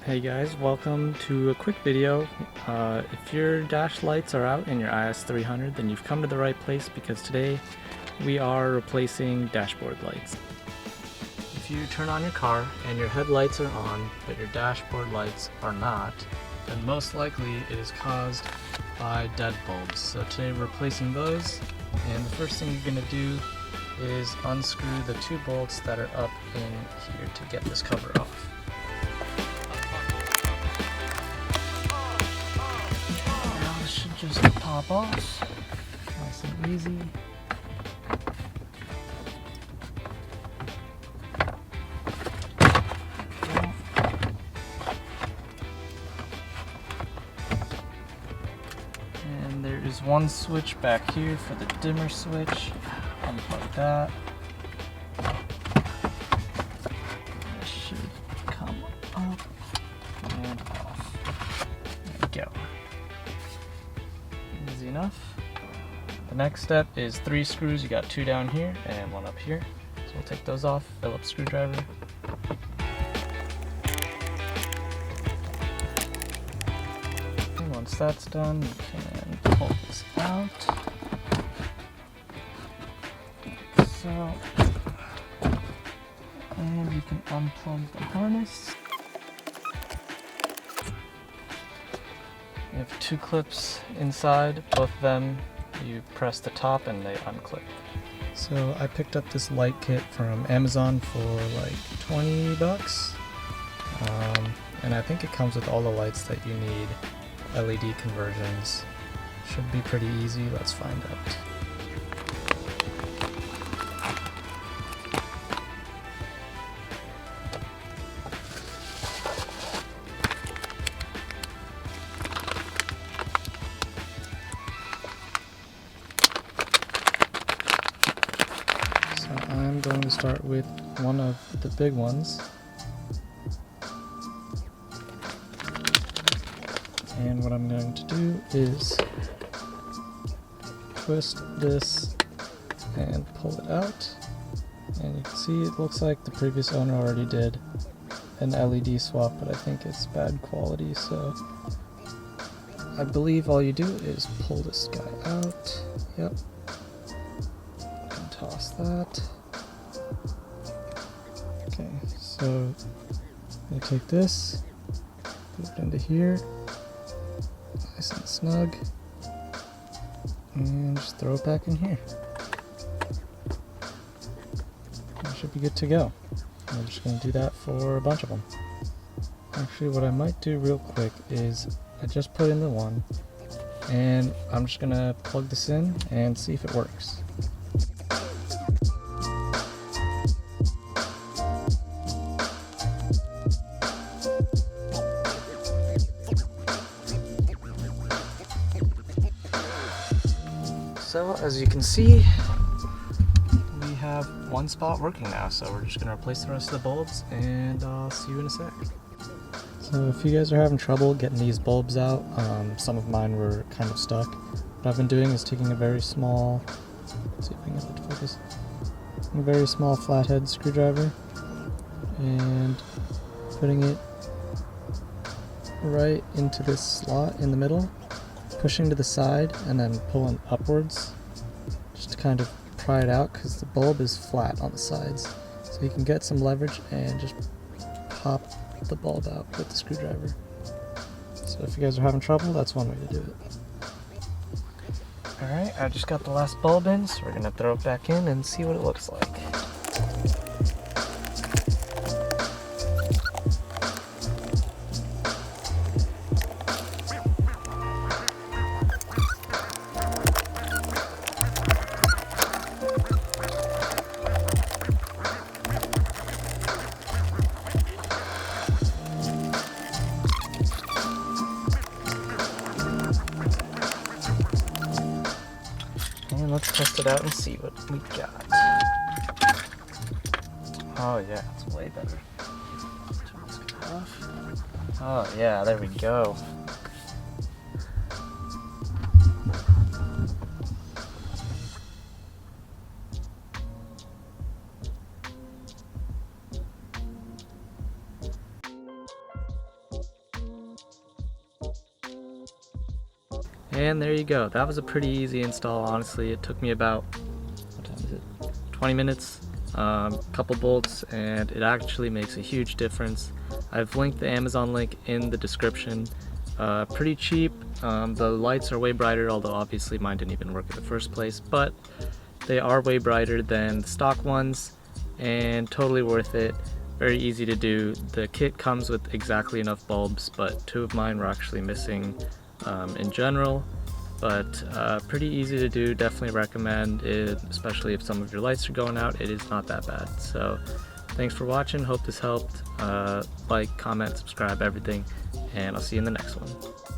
Hey guys, welcome to a quick video. If your dash lights are out in your IS300, then you've come to the right place because today we are replacing dashboard lights. If you turn on your car and your headlights are on, but your dashboard lights are not, then most likely it is caused by dead bulbs. So today we're replacing those, and the first thing you're going to do is unscrew the two bolts that are up in here to get this cover off. Should just pop off, nice and easy. And there is one switch back here for the dimmer switch. Unplug that. This should come up and off. There we go. Easy enough. The next step is 3 screws. You got 2 down here and 1 up here. So we'll take those off, Phillips screwdriver. And once that's done, you can pull this out. Like so. And you can unplug the harness. You have 2 clips inside, both of them you press the top and they unclip. So I picked up this light kit from Amazon for like 20 bucks. And I think it comes with all the lights that you need, LED conversions. Should be pretty easy, let's find out. I'm going to start with one of the big ones, and what I'm going to do is twist this and pull it out, and you can see it looks like the previous owner already did an LED swap, but I think it's bad quality, so I believe all you do is pull this guy out. Yep. And toss that. Okay, so I take this, put it into here, nice and snug, and just throw it back in here. That should be good to go. I'm just going to do that for a bunch of them. Actually, what I might do real quick is I just put in the one, and I'm just going to plug this in and see if it works. So as you can see, we have one spot working now, so we're just going to replace the rest of the bulbs, and I'll see you in a sec. So if you guys are having trouble getting these bulbs out, some of mine were kind of stuck. What I've been doing is taking a very small, let's see if I can get that to focus, a very small flathead screwdriver and putting it right into this slot in the middle, pushing to the side and then pulling upwards just to kind of pry it out, because the bulb is flat on the sides, so you can get some leverage and just pop the bulb out with the screwdriver. So if you guys are having trouble, that's one way to do it. Alright, I just got the last bulb in, so we're going to throw it back in and see what it looks like. And let's test it out and see what we got. Oh yeah, it's way better. Turn this guy off. Oh yeah, there we go. And there you go. That was a pretty easy install, honestly. It took me about, what time is it? 20 minutes, couple bolts, and it actually makes a huge difference. I've linked the Amazon link in the description. Pretty cheap. The lights are way brighter, although obviously mine didn't even work in the first place, but they are way brighter than the stock ones and totally worth it. Very easy to do. The kit comes with exactly enough bulbs, but 2 of mine were actually missing in general, but pretty easy to do. Definitely recommend it, especially if some of your lights are going out. It is not that bad. So thanks for watching. Hope this helped. Like, comment, subscribe, everything, and I'll see you in the next one.